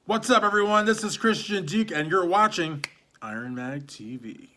What's up, everyone? This is Christian Duke, and you're watching IronMag TV.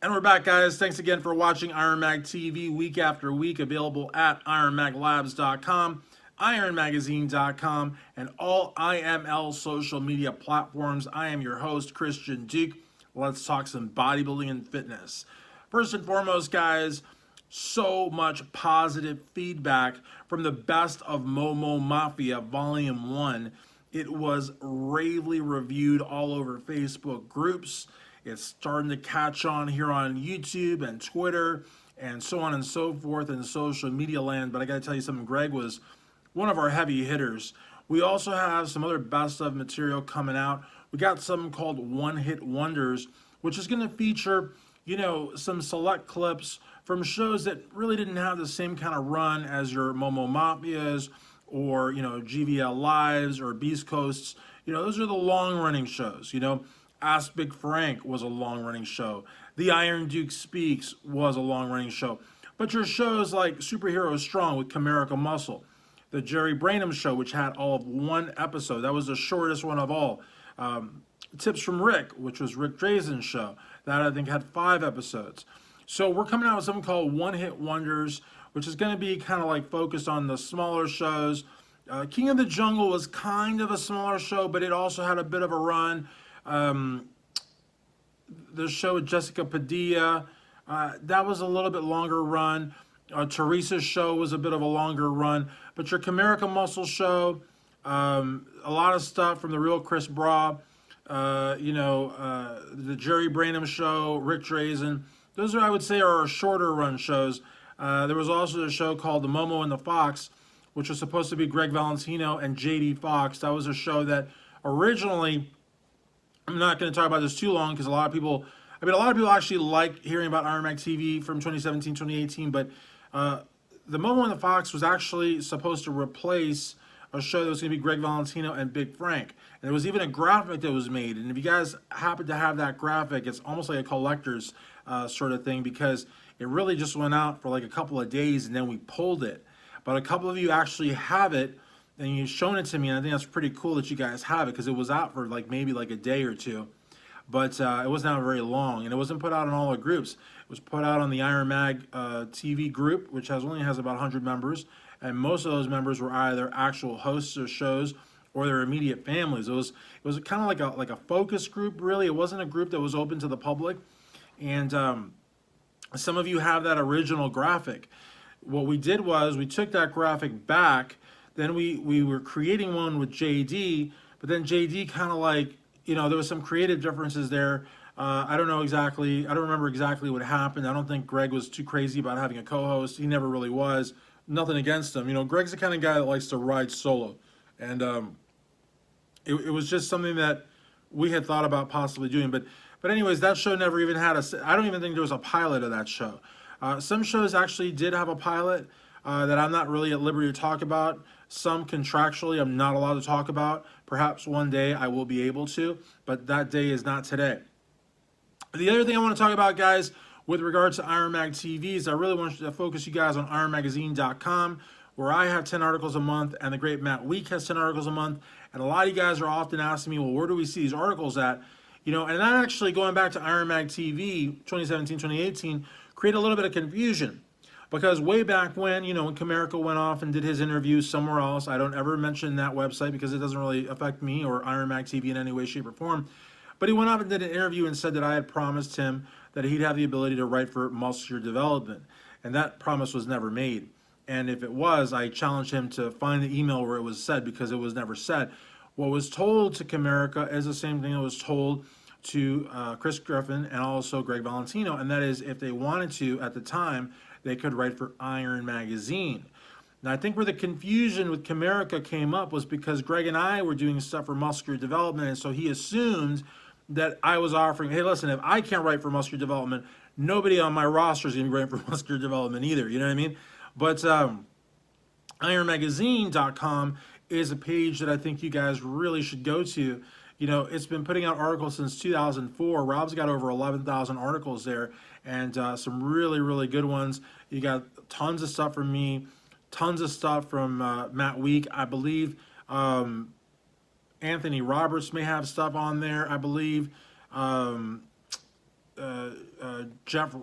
And we're back, guys. Thanks again for watching IronMag TV week after week, available at ironmaglabs.com, ironmagazine.com, and all IML social media platforms. I am your host, Christian Duke. Let's talk some bodybuilding and fitness. First and foremost, guys, so much positive feedback from the Best of Momo Mafia Volume 1. It was ravely reviewed all over Facebook groups. It's starting to catch on here on YouTube and Twitter and so on and so forth in social media land. But I got to tell you something, Greg was one of our heavy hitters. We also have some other best of material coming out. We got something called One Hit Wonders, which is going to feature, some select clips from shows that really didn't have the same kind of run as your Momo Mafias or, GVL Lives or Beast Coasts. Those are the long running shows, Ask Big Frank was a long-running show. The Iron Duke Speaks was a long-running show. But your shows like Superhero Strong with Comerica Muscle, the Jerry Branham Show, which had all of one episode. That was the shortest one of all. Tips from Rick, which was Rick Drazen's show. That, I think, had 5 episodes. So we're coming out with something called One Hit Wonders, which is going to be kind of like focused on the smaller shows. King of the Jungle was kind of a smaller show, but it also had a bit of a run. The show with Jessica Padilla, that was a little bit longer run. Teresa's show was a bit of a longer run. But your Comerica Muscle show, a lot of stuff from the real Chris Bra, the Jerry Branham show, Rick Drazen. Those are, I would say, are our shorter run shows. There was also a show called The Momo and the Fox, which was supposed to be Greg Valentino and JD Fox. That was a show that originally, I'm not going to talk about this too long because a lot of people actually like hearing about IronMag TV from 2017, 2018, but the Momo and the Fox was actually supposed to replace a show that was going to be Greg Valentino and Big Frank. And there was even a graphic that was made, and if you guys happen to have that graphic, it's almost like a collector's sort of thing because it really just went out for like a couple of days and then we pulled it. But a couple of you actually have it, and you've shown it to me, and I think that's pretty cool that you guys have it because it was out for maybe a day or two, but it wasn't out very long, and it wasn't put out in all the groups. It was put out on the IronMag TV group, which only has about 100 members, and most of those members were either actual hosts of shows or their immediate families. It was kind of like a focus group, really. It wasn't a group that was open to the public, and some of you have that original graphic. What we did was we took that graphic back. Then we were creating one with JD, but then JD kind of there was some creative differences there. I don't remember exactly what happened. I don't think Greg was too crazy about having a co-host. He never really was. Nothing against him. Greg's the kind of guy that likes to ride solo. And it was just something that we had thought about possibly doing. But anyways, that show never even had I don't even think there was a pilot of that show. Some shows actually did have a pilot that I'm not really at liberty to talk about. Some contractually I'm not allowed to talk about. Perhaps one day I will be able to, but that day is not today. The other thing I want to talk about, guys, with regards to IronMag TV is I really want to focus you guys on ironmagazine.com, where I have 10 articles a month, and the great Matt Week has 10 articles a month. And a lot of you guys are often asking me, well, where do we see these articles at? And that actually, going back to IronMag TV 2017, 2018, created a little bit of confusion. Because way back when, when Comerica went off and did his interview somewhere else, I don't ever mention that website because it doesn't really affect me or IronMag TV in any way, shape, or form. But he went off and did an interview and said that I had promised him that he'd have the ability to write for muscular development. And that promise was never made. And if it was, I challenged him to find the email where it was said because it was never said. What was told to Comerica is the same thing that was told to Chris Griffin and also Greg Valentino, and that is if they wanted to at the time, they could write for Iron Magazine. Now, I think where the confusion with Comerica came up was because Greg and I were doing stuff for muscular development, and so he assumed that I was offering, hey, listen, if I can't write for muscular development, nobody on my roster is going to be writing for muscular development either, you know what I mean? But IronMagazine.com is a page that I think you guys really should go to. You know, it's been putting out articles since 2004. Rob's got over 11,000 articles there, and some really, really good ones. You got tons of stuff from me, tons of stuff from Matt Week. I believe Anthony Roberts may have stuff on there. I believe Jeff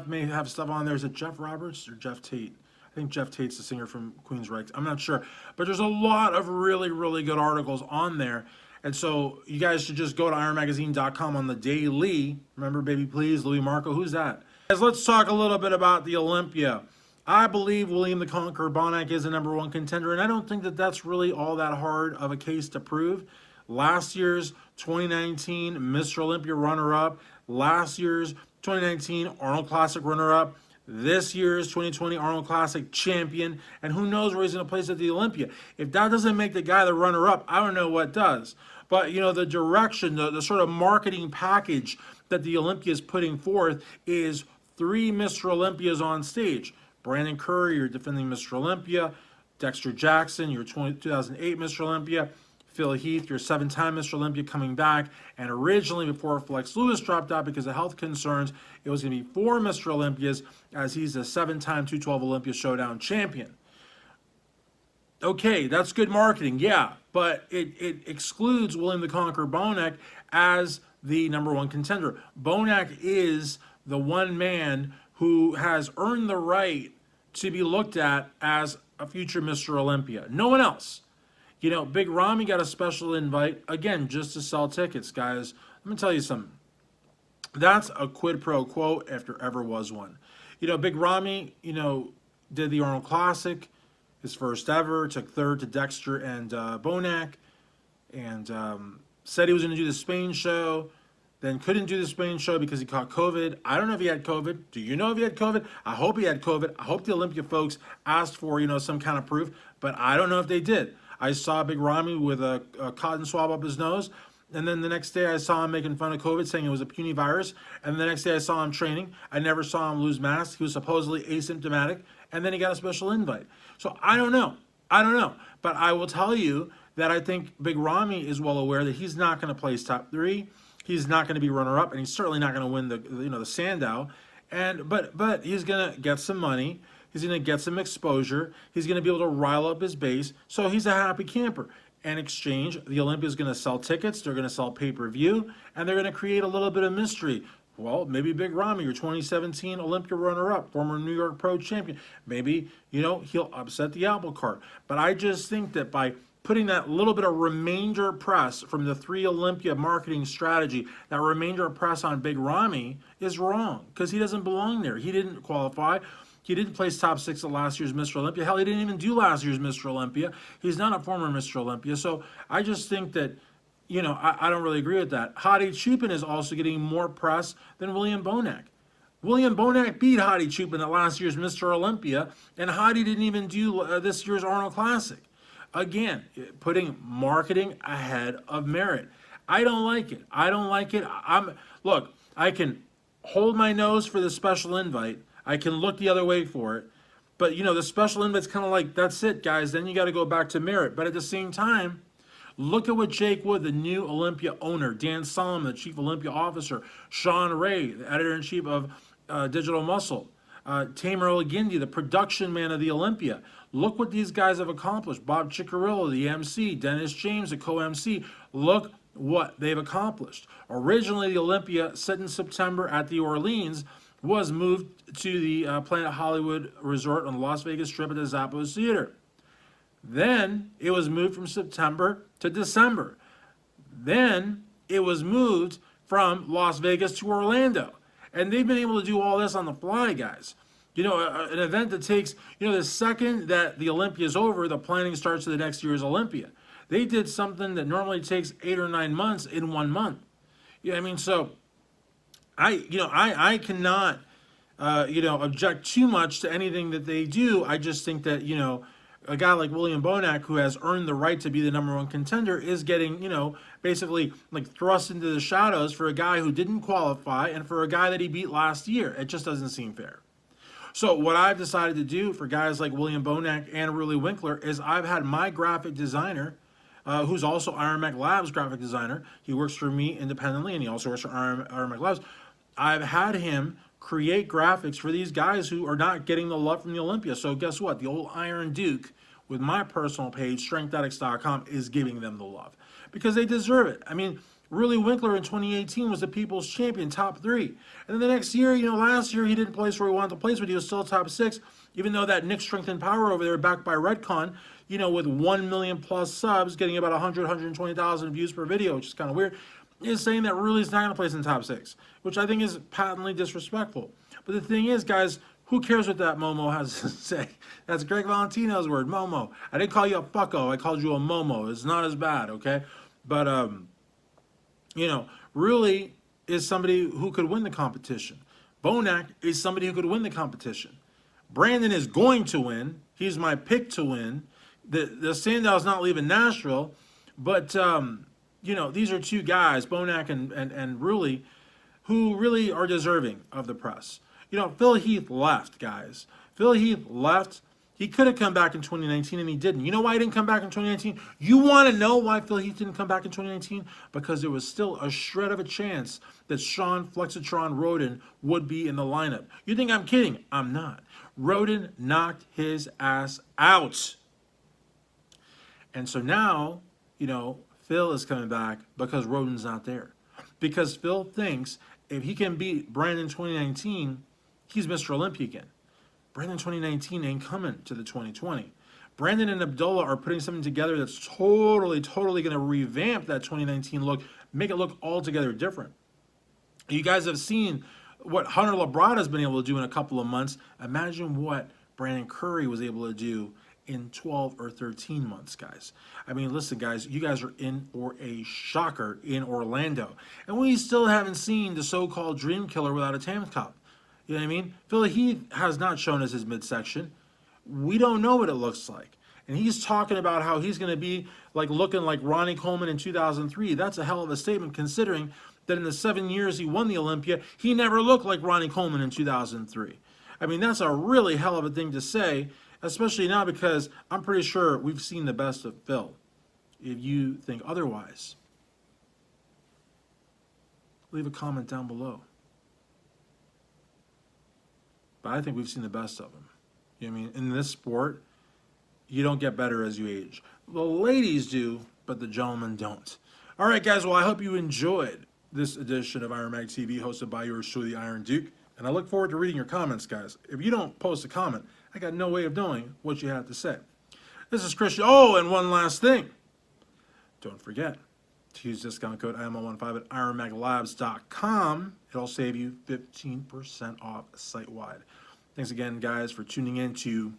may have stuff on there. Is it Jeff Roberts or Jeff Tate? I think Jeff Tate's the singer from Queensryche. I'm not sure. But there's a lot of really, really good articles on there. And so you guys should just go to ironmagazine.com on the daily. Remember, baby, please, Louis Marco. Who's that? Guys, let's talk a little bit about the Olympia. I believe William the Conqueror Bonac is the #1 contender, and I don't think that that's really all that hard of a case to prove. Last year's 2019 Mr. Olympia runner-up, last year's 2019 Arnold Classic runner-up, this year's 2020 Arnold Classic champion, and who knows where he's going to place at the Olympia. If that doesn't make the guy the runner-up, I don't know what does. But, you know, the direction, the sort of marketing package that the Olympia is putting forth is 3 Mr. Olympias on stage. Brandon Curry, your defending Mr. Olympia. Dexter Jackson, your 2008 Mr. Olympia. Phil Heath, your 7-time Mr. Olympia, coming back. And originally, before Flex Lewis dropped out because of health concerns, it was going to be 4 Mr. Olympias, as he's a 7-time 212 Olympia Showdown champion. Okay, that's good marketing, yeah, but it excludes William the Conqueror Bonac as the #1 contender. Bonac is the one man who has earned the right to be looked at as a future Mr. Olympia. No one else. You know, Big Ramy got a special invite, again, just to sell tickets, guys. Let me tell you something. That's a quid pro quo if there ever was one. You know, Big Ramy, you know, did the Arnold Classic, his first ever, took 3rd to Dexter and Bonac, and said he was going to do the Spain show, then couldn't do the Spain show because he caught COVID. I don't know if he had COVID. Do you know if he had COVID? I hope he had COVID. I hope the Olympia folks asked for, you know, some kind of proof, but I don't know if they did. I saw Big Ramy with a cotton swab up his nose, and then the next day I saw him making fun of COVID, saying it was a puny virus, and the next day I saw him training. I never saw him lose mass. He was supposedly asymptomatic, and then he got a special invite. So I don't know. I don't know. But I will tell you that I think Big Ramy is well aware that he's not going to place top 3. He's not going to be runner-up, and he's certainly not going to win the Sandow. But he's going to get some money. He's going to get some exposure. He's going to be able to rile up his base. So he's a happy camper. In exchange, the Olympia is going to sell tickets. They're going to sell pay-per-view, and they're going to create a little bit of mystery. Well, maybe Big Ramy, your 2017 Olympia runner-up, former New York Pro champion, maybe, you know, he'll upset the apple cart. But I just think that by putting that little bit of remainder press from the 3 Olympia marketing strategy, that remainder press on Big Ramy is wrong, because he doesn't belong there. He didn't qualify. He didn't place top 6 at last year's Mr. Olympia. Hell, he didn't even do last year's Mr. Olympia. He's not a former Mr. Olympia. So I just think that, you know, I don't really agree with that. Hadi Chupin is also getting more press than William Bonac. William Bonac beat Hadi Chupin at last year's Mr. Olympia, and Hadi didn't even do this year's Arnold Classic. Again, putting marketing ahead of merit. I don't like it. I don't like it. Look, I can hold my nose for the special invite. I can look the other way for it. But, you know, the special invite's kind of like, that's it, guys. Then you got to go back to merit. But at the same time, look at what Jake Wood, the new Olympia owner, Dan Solomon, the chief Olympia officer, Sean Ray, the editor-in-chief of Digital Muscle, Tamer Olagindi, the production man of the Olympia. Look what these guys have accomplished. Bob Ciccarello, the MC, Dennis James, the co-MC. Look what they've accomplished. Originally, the Olympia, set in September at the Orleans, was moved to the Planet Hollywood Resort on the Las Vegas Strip at the Zappos Theater. Then it was moved from September to December. Then it was moved from Las Vegas to Orlando. And they've been able to do all this on the fly, guys. You know, an event that takes, you know, the second that the Olympia is over, the planning starts for the next year's Olympia. They did something that normally takes 8 or 9 months in 1 month. Yeah, I mean, so I cannot, object too much to anything that they do. I just think that, you know, a guy like William Bonac, who has earned the right to be the #1 contender, is getting, you know, basically like thrust into the shadows for a guy who didn't qualify and for a guy that he beat last year. It just doesn't seem fair. So what I've decided to do for guys like William Bonac and Roelly Winkler is I've had my graphic designer, who's also IronMag Labs graphic designer. He works for me independently, and he also works for IronMag Labs. I've had him create graphics for these guys who are not getting the love from the Olympia. So guess what? The old Iron Duke with my personal page, strengthaddicts.com, is giving them the love because they deserve it. I mean, Roelly Winkler in 2018 was the People's Champion, top 3. And then the next year, last year he didn't place where he wanted to place, but he was still top 6, even though that Nick Strength and Power over there, backed by Redcon, with 1 million plus subs, getting about 120,000 views per video, which is kind of weird, is saying that Roelly's not going to place in the top 6, which I think is patently disrespectful. But the thing is, guys, who cares what that Momo has to say? That's Greg Valentino's word, Momo. I didn't call you a fucko. I called you a Momo. It's not as bad, okay? But, Roelly is somebody who could win the competition. Bonac is somebody who could win the competition. Brandon is going to win. He's my pick to win. The Sandow's not leaving Nashville, but these are 2 guys, Bonac and Roelly, who really are deserving of the press. Phil Heath left, guys. Phil Heath left. He could have come back in 2019, and he didn't. You know why he didn't come back in 2019? You want to know why Phil Heath didn't come back in 2019? Because there was still a shred of a chance that Sean Flexitron Roden would be in the lineup. You think I'm kidding? I'm not. Roden knocked his ass out. And so now, Phil is coming back because Roden's not there. Because Phil thinks if he can beat Brandon 2019, he's Mr. Olympia again. Brandon 2019 ain't coming to the 2020. Brandon and Abdullah are putting something together that's totally going to revamp that 2019 look, make it look altogether different. You guys have seen what Hunter Labrada has been able to do in a couple of months. Imagine what Brandon Curry was able to do in 12 or 13 months, guys. I mean, listen, guys, you guys are in for a shocker in Orlando. And we still haven't seen the so-called Dream Killer without a tank top. You know what I mean? Phil Heath has not shown us his midsection. We don't know what it looks like. And he's talking about how he's going to be looking like Ronnie Coleman in 2003. That's a hell of a statement considering that in the 7 years he won the Olympia, he never looked like Ronnie Coleman in 2003. I mean, that's a really hell of a thing to say, especially now because I'm pretty sure we've seen the best of Phil. If you think otherwise, leave a comment down below. But I think we've seen the best of him. You know what I mean? In this sport, you don't get better as you age. The ladies do, but the gentlemen don't. All right, guys. Well, I hope you enjoyed this edition of IronMag TV, hosted by yours truly, the Iron Duke. And I look forward to reading your comments, guys. If you don't post a comment, I got no way of knowing what you have to say. This is Christian. Oh, and one last thing. Don't forget to use discount code IMO15 at IronMagLabs.com. It'll save you 15% off site-wide. Thanks again, guys, for tuning in to